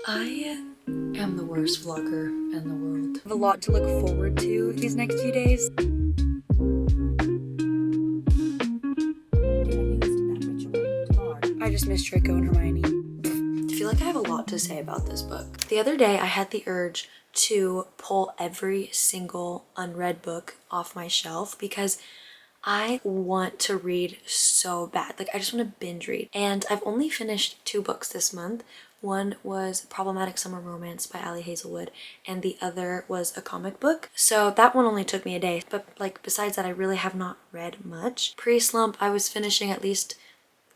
I am the worst vlogger in the world. I have a lot to look forward to these next few days. I just missed Draco and Hermione. I feel like I have a lot to say about this book. The other day I had the urge to pull every single unread book off my shelf because I want to read so bad. Like, I just want to binge read. And I've only finished 2 books this month. One was Problematic Summer Romance by Ali Hazelwood, and the other was a comic book. So that one only took me a day. But like, besides that, I really have not read much. Pre-slump, I was finishing at least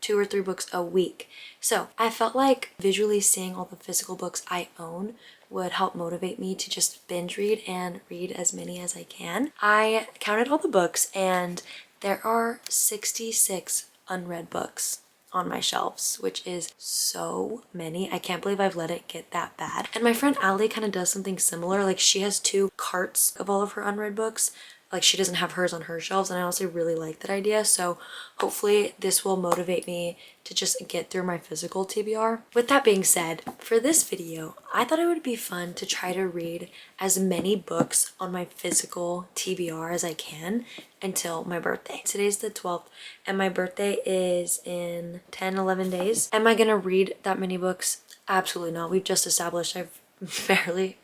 2 or 3 books a week. So I felt like visually seeing all the physical books I own would help motivate me to just binge read and read as many as I can. I counted all the books and there are 66 unread books on my shelves, which is so many. I can't believe I've let it get that bad. And my friend Ali kind of does something similar. Like, she has 2 carts of all of her unread books. Like, she doesn't have hers on her shelves, and I also really like that idea. So hopefully this will motivate me to just get through my physical TBR. With that being said, for this video, I thought it would be fun to try to read as many books on my physical TBR as I can until my birthday. Today's the 12th and my birthday is in 10-11 days. Am I gonna read that many books? Absolutely not. We've just established I've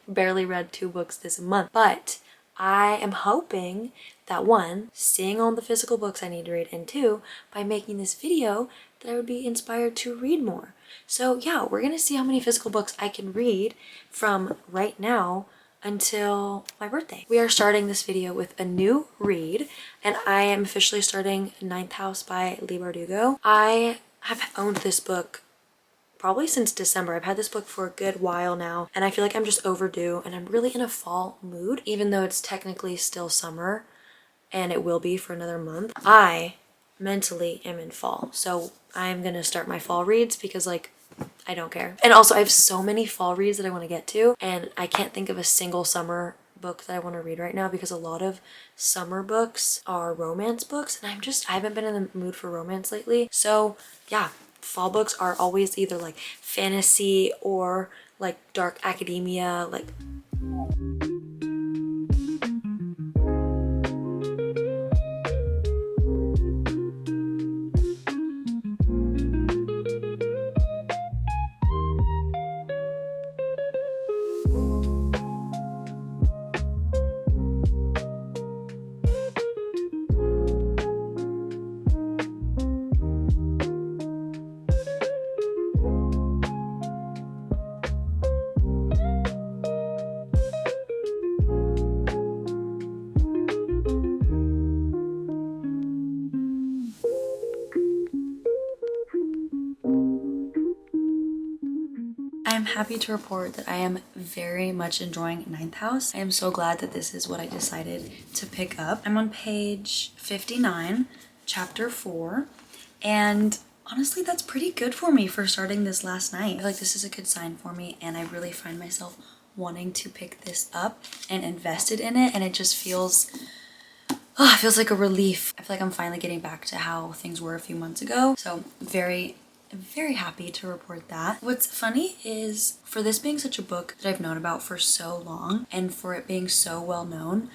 barely read 2 books this month, but I am hoping that 1, seeing all the physical books I need to read, and 2, by making this video, that I would be inspired to read more. So yeah, we're gonna see how many physical books I can read from right now until my birthday. We are starting this video with a new read, and I am officially starting Ninth House by Leigh Bardugo. I have owned this book probably since December. I've had this book for a good while now, and I feel like I'm just overdue, and I'm really in a fall mood, even though it's technically still summer, and it will be for another month. I mentally am in fall, so I'm gonna start my fall reads because, like, I don't care. And also, I have so many fall reads that I want to get to, and I can't think of a single summer book that I want to read right now because a lot of summer books are romance books, and I haven't been in the mood for romance lately. So yeah, fall books are always either like fantasy or like dark academia, like I'm happy to report that I am very much enjoying Ninth House. I am so glad that this is what I decided to pick up. I'm on page 59, chapter 4, and honestly, that's pretty good for me for starting this last night. I feel like this is a good sign for me, and I really find myself wanting to pick this up and invested in it, and it just feels it feels like a relief. I feel like I'm finally getting back to how things were a few months ago. So very happy to report that. What's funny is, for this being such a book that I've known about for so long and for it being so well known,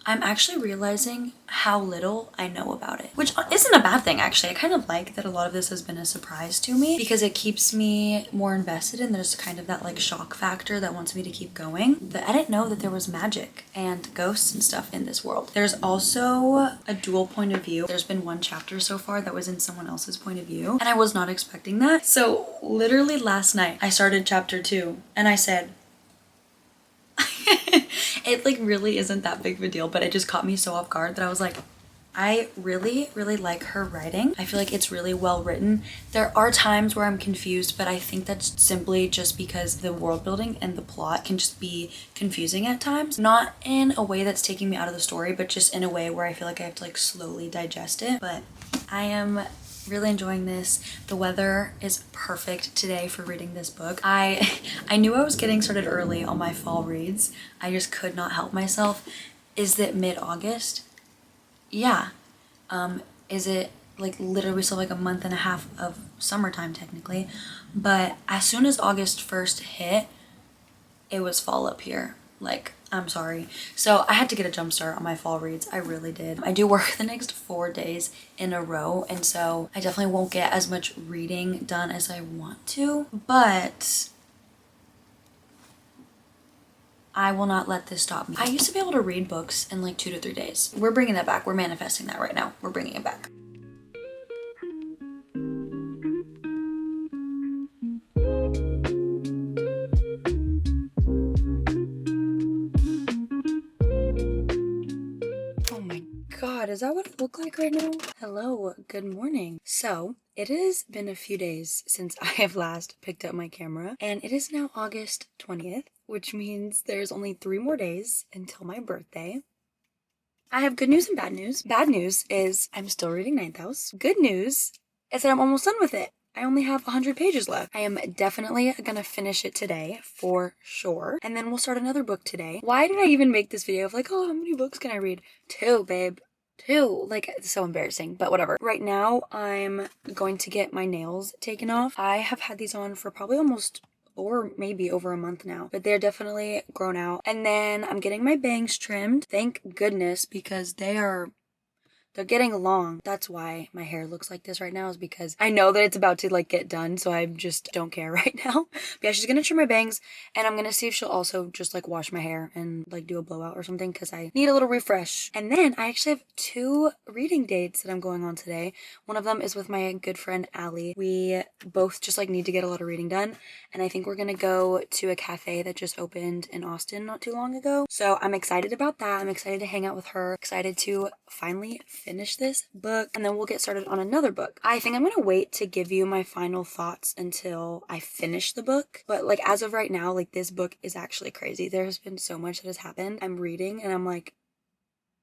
I'm actually realizing how little I know about it, which isn't a bad thing actually. I kind of like that a lot of this has been a surprise to me because it keeps me more invested, and there's kind of that like shock factor that wants me to keep going. But I didn't know that there was magic and ghosts and stuff in this world. There's also a dual point of view. There's been 1 chapter so far that was in someone else's point of view, and I was not expecting that. So literally last night I started chapter 2 and I said, it like really isn't that big of a deal, but it just caught me so off guard that I was like, I really like her writing. I feel like it's really well written. There are times where I'm confused, but I think that's simply just because the world building and the plot can just be confusing at times. Not in a way that's taking me out of the story, but just in a way where I feel like I have to like slowly digest it. But I am really enjoying this. The weather is perfect today for reading this book. I knew I was getting started early on my fall reads. I just could not help myself. Is it mid-August? Yeah. Is it like literally we still have like a month and a half of summertime technically, but as soon as August 1st hit, it was fall up here. Like, I'm sorry. So I had to get a jump start on my fall reads. I really did. I do work the next 4 days in a row, and so I definitely won't get as much reading done as I want to, but I will not let this stop me. I used to be able to read books in like 2 to 3 days. We're bringing that back. We're manifesting that right now. We're bringing it back. God, is that what it look like right now? Hello, good morning. So it has been a few days since I have last picked up my camera, and it is now August 20th, which means there's only 3 more days until my birthday. I have good news and bad news. Bad news is I'm still reading Ninth House. Good news is that I'm almost done with it. I only have 100 pages left. I am definitely gonna finish it today for sure. And then we'll start another book today. Why did I even make this video of like, oh, how many books can I read? 2, babe. 2. Like, it's so embarrassing, but whatever. Right now, I'm going to get my nails taken off. I have had these on for probably almost or maybe over a month now, but they're definitely grown out. And then I'm getting my bangs trimmed. Thank goodness, because they're getting long. That's why my hair looks like this right now, is because I know that it's about to like get done, so I just don't care right now. But yeah, she's gonna trim my bangs, and I'm gonna see if she'll also just like wash my hair and like do a blowout or something, because I need a little refresh. And then I actually have 2 reading dates that I'm going on today. One of them is with my good friend Allie. We both just like need to get a lot of reading done, and I think we're gonna go to a cafe that just opened in Austin not too long ago. So I'm excited about that. I'm excited to hang out with her, excited to finally finish this book, and then we'll get started on another book. I think I'm gonna wait to give you my final thoughts until I finish the book, but like as of right now, like this book is actually crazy. There has been so much that has happened. I'm reading and I'm like,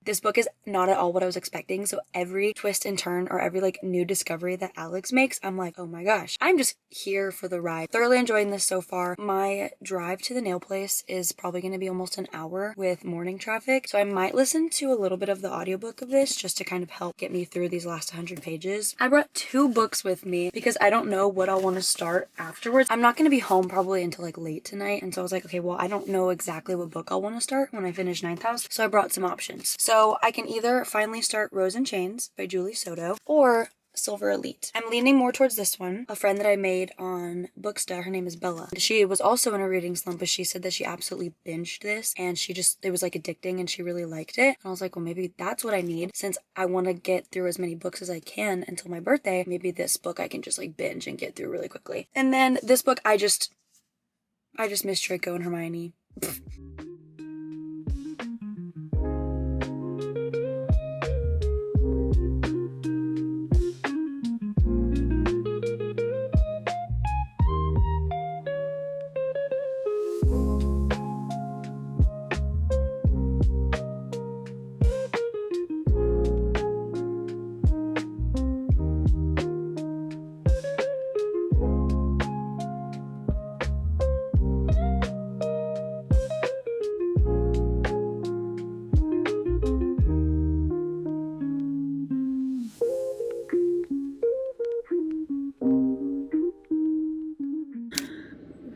this book is not at all what I was expecting. So every twist and turn or every like new discovery that Alex makes, I'm like, oh my gosh, I'm just here for the ride. Thoroughly enjoying this so far. My drive to the nail place is probably going to be almost an hour with morning traffic. So I might listen to a little bit of the audiobook of this just to kind of help get me through these last 100 pages. I brought 2 books with me because I don't know what I'll want to start afterwards. I'm not going to be home probably until like late tonight. And so I was like, okay, well, I don't know exactly what book I'll want to start when I finish Ninth House. So I brought some options. So I can either finally start Rose and Chains by Julie Soto or Silver Elite. I'm leaning more towards this one. A friend that I made on Booksta, her name is Bella. She was also in a reading slump, but she said that she absolutely binged this and it was like addicting and she really liked it. And I was like, well, maybe that's what I need. Since I want to get through as many books as I can until my birthday, maybe this book I can just like binge and get through really quickly. And then this book, I just miss Draco and Hermione.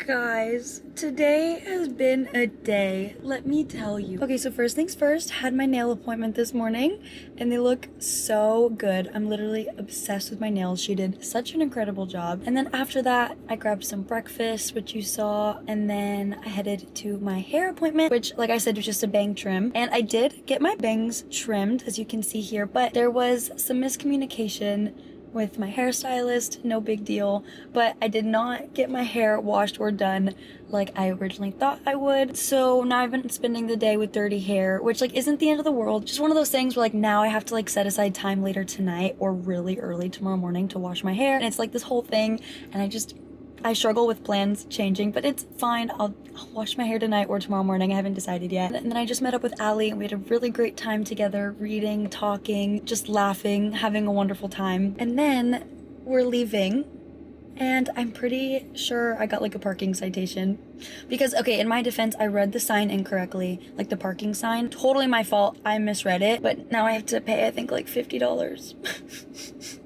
Guys, today has been a day, let me tell you. Okay, so first things first, had my nail appointment this morning and they look so good. I'm literally obsessed with my nails. She did such an incredible job. And then after that, I grabbed some breakfast, which you saw, and then I headed to my hair appointment, which like I said was just a bang trim. And I did get my bangs trimmed, as you can see here, but there was some miscommunication with my hairstylist, no big deal, but I did not get my hair washed or done like I originally thought I would. So now I've been spending the day with dirty hair, which like isn't the end of the world. Just one of those things where like now I have to like set aside time later tonight or really early tomorrow morning to wash my hair. And it's like this whole thing, and I struggle with plans changing, but it's fine. I'll wash my hair tonight or tomorrow morning. I haven't decided yet. And then I just met up with Allie and we had a really great time together, reading, talking, just laughing, having a wonderful time. And then we're leaving and I'm pretty sure I got like a parking citation because, okay, in my defense, I read the sign incorrectly, like the parking sign. Totally my fault. I misread it, but now I have to pay, I think, like $50.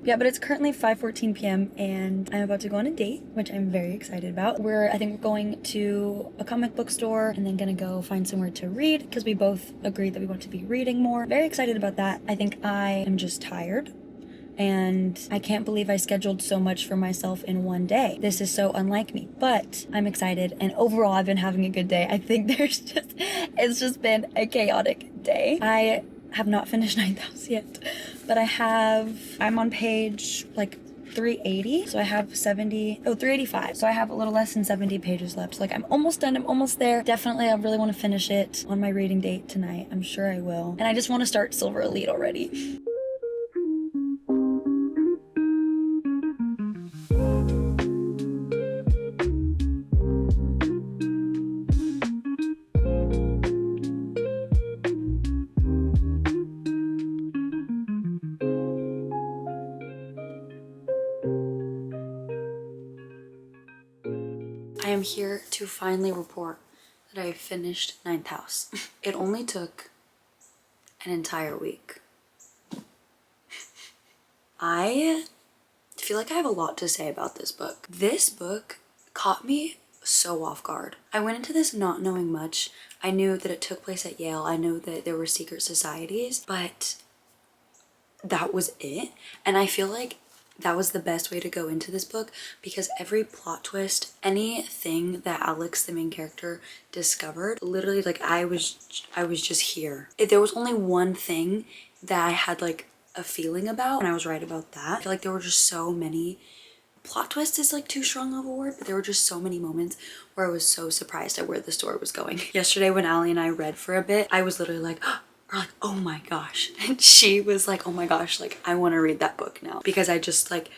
Yeah, but it's currently 5:14 p.m. and I'm about to go on a date, which I'm very excited about. I think we're going to a comic book store and then gonna go find somewhere to read because we both agreed that we want to be reading more. Very excited about that. I think I am just tired. And I can't believe I scheduled so much for myself in one day. This is so unlike me, but I'm excited. And overall, I've been having a good day. I think it's just been a chaotic day. I have not finished 9,000 yet, but I'm on page like 380. So I have 385. So I have a little less than 70 pages left. So like I'm almost done. I'm almost there. Definitely, I really want to finish it on my reading date tonight. I'm sure I will. And I just want to start Silver Elite already. I am here to finally report that I finished Ninth House. It only took an entire week. I feel like I have a lot to say about this book. This book caught me so off guard. I went into this not knowing much. I knew that it took place at Yale. I knew that there were secret societies, but that was it. And I feel like that was the best way to go into this book because every plot twist, anything that Alex, the main character, discovered, literally like I was just here. There was only one thing that I had like a feeling about, and I was right about that. I feel like there were just so many plot twist is like too strong of a word, but there were just so many moments where I was so surprised at where the story was going. Yesterday when Allie and I read for a bit, I was literally like, or like, oh my gosh. And she was like, oh my gosh, like I want to read that book now. Because I just like,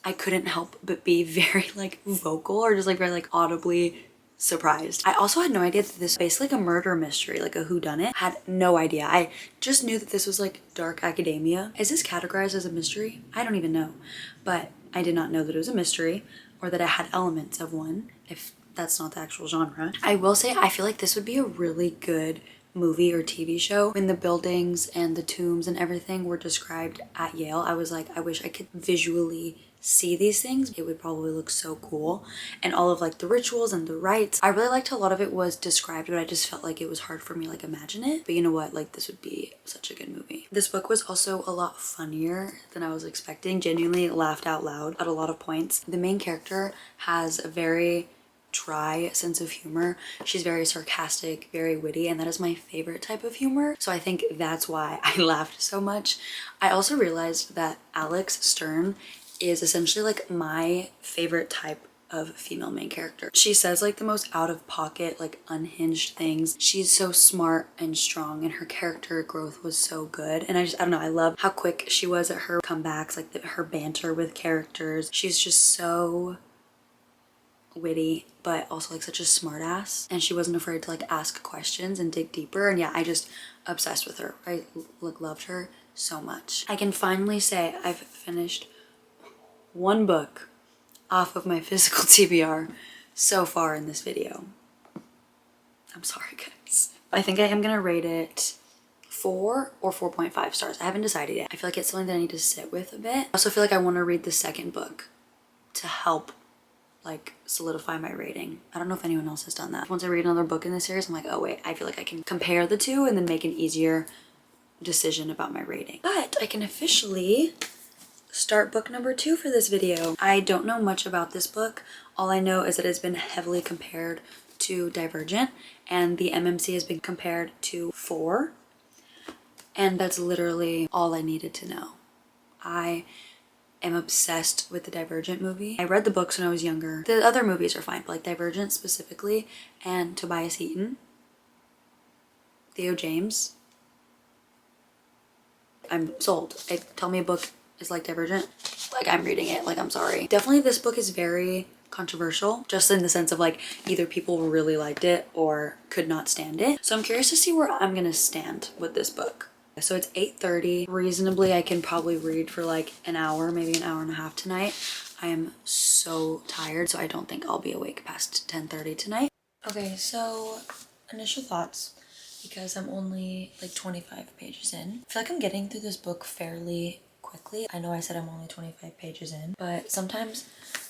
I couldn't help but be very like vocal or just like very like audibly surprised. I also had no idea that this was basically like a murder mystery, like a whodunit. Had no idea. I just knew that this was like dark academia. Is this categorized as a mystery? I don't even know. But I did not know that it was a mystery or that it had elements of one, if that's not the actual genre. I will say I feel like this would be a really good movie or TV show. When the buildings and the tombs and everything were described at Yale, I was like, I wish I could visually see these things. It would probably look so cool. And all of like the rituals and the rites, I really liked how a lot of it was described, but I just felt like it was hard for me like imagine it. But you know what, like this would be such a good movie. This book was also a lot funnier than I was expecting. Genuinely laughed out loud at a lot of points. The main character has a very dry sense of humor. She's very sarcastic, very witty, and that is my favorite type of humor. So I think that's why I laughed so much. I also realized that Alex Stern is essentially like my favorite type of female main character. She says like the most out of pocket, like unhinged things. She's so smart and strong and her character growth was so good. And I don't know, I love how quick she was at her comebacks, like her banter with characters. She's just so witty, but also like such a smart ass, and she wasn't afraid to like ask questions and dig deeper. And yeah, I just obsessed with her. I like loved her so much. I can finally say I've finished one book off of my physical TBR so far in this video. I'm sorry guys. I think I am gonna rate it 4 or 4.5 stars. I haven't decided yet. I feel like it's something that I need to sit with a bit. I also feel like I want to read the second book to help like solidify my rating. I don't know if anyone else has done that. Once I read another book in this series, I'm like, oh wait, I feel like I can compare the two and then make an easier decision about my rating. But I can officially start book number 2 for this video. I don't know much about this book. All I know is that it's been heavily compared to Divergent, and the MMC has been compared to 4, and that's literally all I needed to know. I am obsessed with the Divergent movie. I read the books when I was younger. The other movies are fine, but like Divergent specifically, and Tobias Eaton, Theo James, I'm sold. Tell me a book is like Divergent, like I'm reading it, like I'm sorry. Definitely this book is very controversial, just in the sense of like either people really liked it or could not stand it. So I'm curious to see where I'm gonna stand with this book. So it's 8:30. Reasonably, I can probably read for like an hour, maybe an hour and a half tonight. I am so tired, so I don't think I'll be awake past 10:30 tonight. Okay, so initial thoughts, because I'm only like 25 pages in. I feel like I'm getting through this book fairly quickly. I know I said I'm only 25 pages in, but sometimes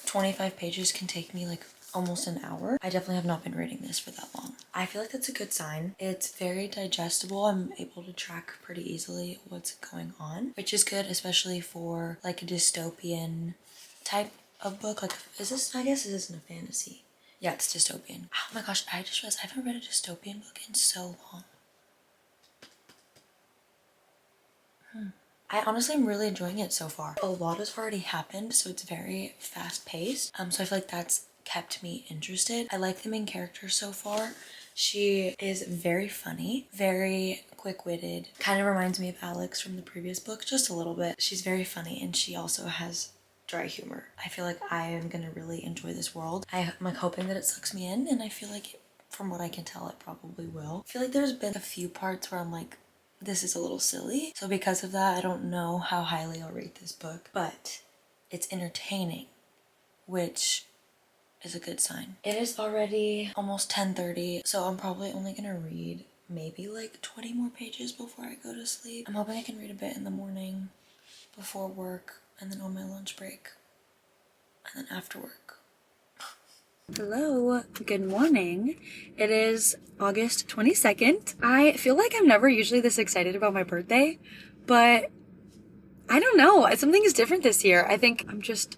25 pages can take me like almost an hour. I definitely have not been reading this for that long. I feel like that's a good sign. It's very digestible. I'm able to track pretty easily what's going on, which is good, especially for like a dystopian type of book. Like, is this, I guess it isn't a fantasy. Yeah, it's dystopian. Oh my gosh, I just realized I haven't read a dystopian book in so long. I honestly am really enjoying it so far. A lot has already happened, so it's very fast paced. So I feel like that's kept me interested. I like the main character so far. She is very funny, very quick-witted. Kind of reminds me of Alex from the previous book, just a little bit. She's very funny, and she also has dry humor. I feel like I am gonna really enjoy this world. I'm like hoping that it sucks me in, and I feel like from what I can tell, it probably will. I feel like there's been a few parts where I'm like, this is a little silly. So because of that, I don't know how highly I'll rate this book, but it's entertaining, which is a good sign. It is already almost 10:30, so I'm probably only gonna read maybe like 20 more pages before I go to sleep. I'm hoping I can read a bit in the morning before work, and then on my lunch break, and then after work. Hello, good morning. It is August 22nd. I feel like I'm never usually this excited about my birthday, but I don't know. Something is different this year. I think I'm just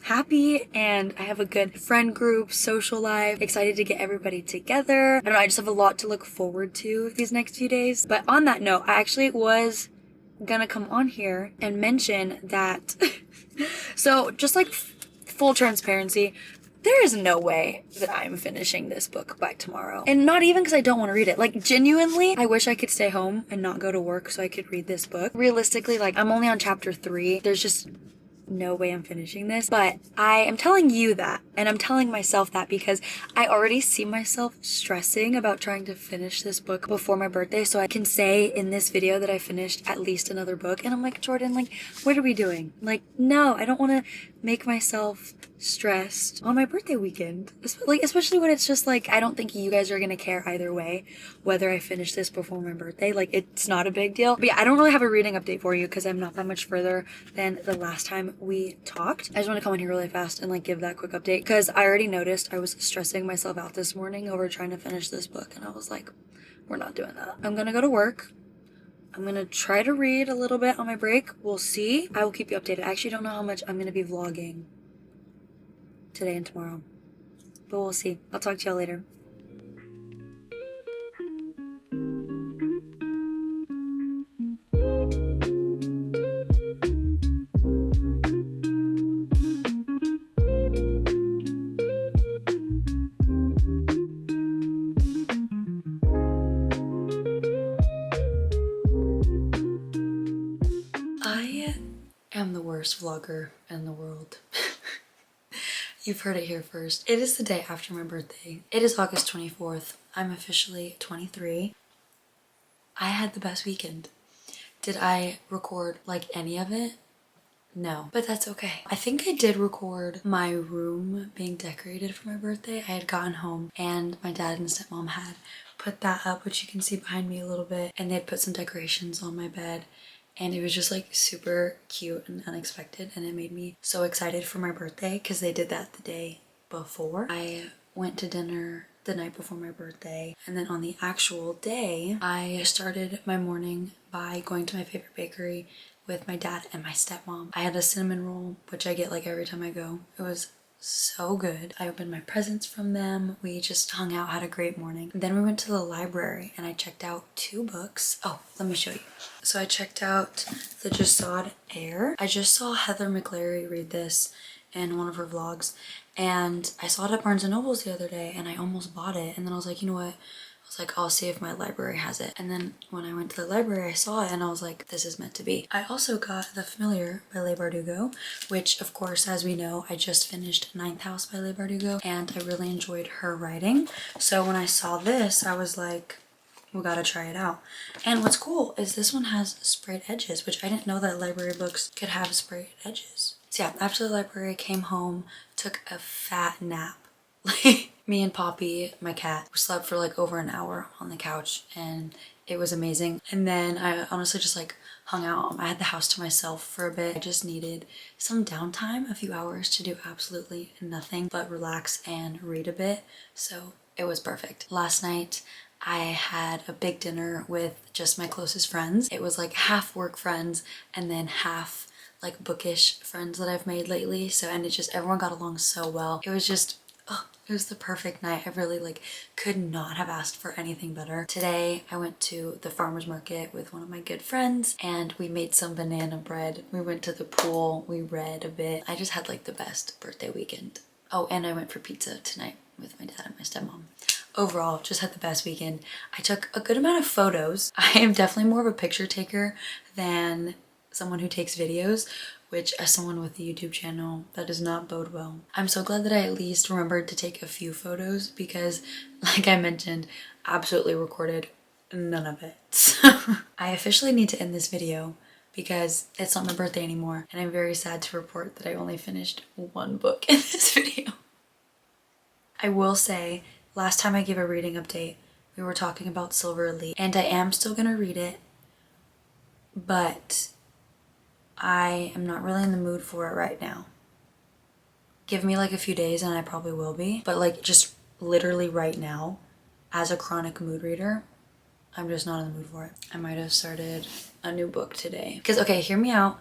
happy, and I have a good friend group, social life, excited to get everybody together. I don't know, I just have a lot to look forward to these next few days. But on that note, I actually was gonna come on here and mention that so just like full transparency, there is no way that I'm finishing this book by tomorrow. And not even because I don't want to read it. Like, genuinely, I wish I could stay home and not go to work so I could read this book. Realistically, like, I'm only on chapter 3. There's just no way I'm finishing this. But I am telling you that, and I'm telling myself that because I already see myself stressing about trying to finish this book before my birthday, so I can say in this video that I finished at least another book. And I'm like, Jordan, like, what are we doing? Like, no, I don't want to make myself stressed on my birthday weekend, especially when it's just like, I don't think you guys are gonna care either way whether I finish this before my birthday. Like, it's not a big deal. But yeah, I don't really have a reading update for you because I'm not that much further than the last time we talked. I just want to come in here really fast and like give that quick update because I already noticed I was stressing myself out this morning over trying to finish this book, and I was like, we're not doing that. I'm gonna go to work. I'm gonna try to read a little bit on my break. We'll see. I will keep you updated. I actually don't know how much I'm gonna be vlogging today and tomorrow, but we'll see. I'll talk to y'all later. I am the worst vlogger in the world. You've heard it here first. It is the day after my birthday. It is August 24th. I'm officially 23. I had the best weekend. Did I record like any of it? No, but that's okay. I think I did record my room being decorated for my birthday. I had gotten home and my dad and stepmom had put that up, which you can see behind me a little bit, and they'd put some decorations on my bed, and it was just like super cute and unexpected, and it made me so excited for my birthday because they did that the day before. I went to dinner the night before my birthday, and then on the actual day I started my morning by going to my favorite bakery with my dad and my stepmom. I had a cinnamon roll, which I get like every time I go. It was so good. I opened my presents from them. We just hung out, had a great morning. Then we went to the library and I checked out 2 books. Oh, let me show you. So I checked out The Jasad Air. I just saw Heather McClary read this in one of her vlogs, and I saw it at Barnes & Noble's the other day and I almost bought it, and then I was like, you know what? I was like, I'll see if my library has it. And then when I went to the library, I saw it and I was like, this is meant to be. I also got The Familiar by Leigh Bardugo, which of course, as we know, I just finished Ninth House by Leigh Bardugo and I really enjoyed her writing. So when I saw this, I was like, we gotta try it out. And what's cool is this one has sprayed edges, which I didn't know that library books could have sprayed edges. So yeah, after the library, I came home, took a fat nap. Like me and Poppy, my cat, we slept for like over an hour on the couch and it was amazing. And then I honestly just like hung out. I had the house to myself for a bit. I just needed some downtime, a few hours to do absolutely nothing but relax and read a bit. So it was perfect. Last night, I had a big dinner with just my closest friends. It was like half work friends and then half like bookish friends that I've made lately. So, and it just, everyone got along so well. It was just, oh, it was the perfect night. I really like could not have asked for anything better. Today I went to the farmer's market with one of my good friends and we made some banana bread. We went to the pool, we read a bit. I just had like the best birthday weekend. Oh, and I went for pizza tonight with my dad and my stepmom. Overall, just had the best weekend. I took a good amount of photos. I am definitely more of a picture taker than someone who takes videos, which as someone with a YouTube channel, that does not bode well. I'm so glad that I at least remembered to take a few photos because like I mentioned, absolutely recorded none of it. So I officially need to end this video because it's not my birthday anymore and I'm very sad to report that I only finished one book in this video. I will say, last time I gave a reading update, we were talking about Silver Elite and I am still gonna read it, but I am not really in the mood for it right now. Give me like a few days and I probably will be, but like just literally right now, as a chronic mood reader, I'm just not in the mood for it. I might have started a new book today. Because, okay, hear me out.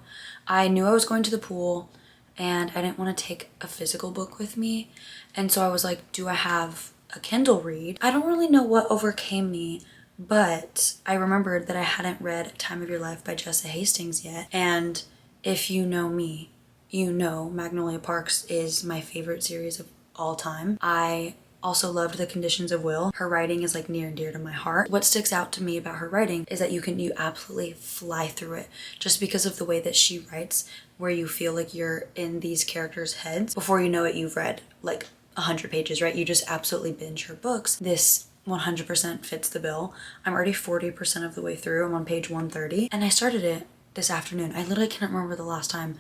I knew I was going to the pool and I didn't want to take a physical book with me. And so I was like, do I have a Kindle read? I don't really know what overcame me, but I remembered that I hadn't read Time of Your Life by Jessa Hastings yet. And if you know me, you know Magnolia Parks is my favorite series of all time. I also loved The Conditions of Will. Her writing is like near and dear to my heart. What sticks out to me about her writing is that you absolutely fly through it just because of the way that she writes, where you feel like you're in these characters' heads. Before you know it, you've read like 100 pages, right? You just absolutely binge her books. This 100% fits the bill. I'm already 40% of the way through. I'm on page 130 and I started it this afternoon. I literally can't remember the last time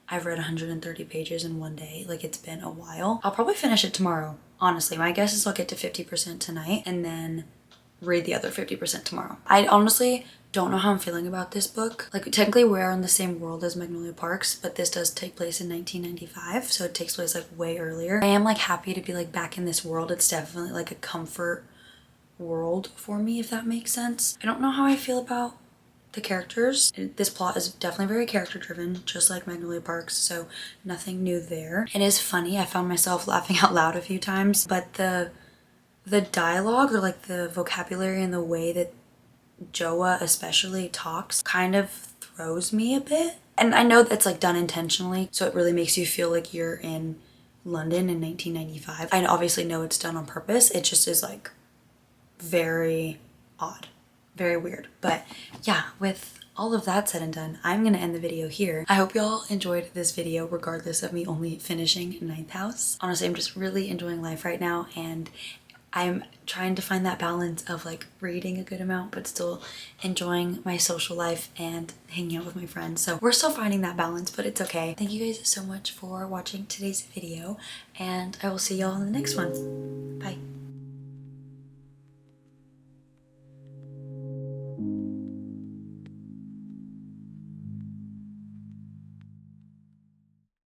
I've read 130 pages in one day. Like, it's been a while. I'll probably finish it tomorrow. Honestly, my guess is I'll get to 50% tonight and then read the other 50% tomorrow. I honestly don't know how I'm feeling about this book. Like, technically we're in the same world as Magnolia Parks, but this does take place in 1995, so it takes place like way earlier. I am like happy to be like back in this world. It's definitely like a comfort world for me, if that makes sense. I don't know how I feel about the characters. This plot is definitely very character driven, just like Magnolia Parks, so nothing new there. It is funny. I found myself laughing out loud a few times, but the dialogue, or like the vocabulary and the way that Joa especially talks kind of throws me a bit. And I know that's like done intentionally, so it really makes you feel like you're in London in 1995. I obviously know it's done on purpose. It just is like very odd. Very weird. But yeah, with all of that said and done, I'm gonna end the video here. I hope y'all enjoyed this video regardless of me only finishing Ninth House. Honestly, I'm just really enjoying life right now and I'm trying to find that balance of like reading a good amount but still enjoying my social life and hanging out with my friends. So we're still finding that balance, but it's okay. Thank you guys so much for watching today's video and I will see y'all in the next one.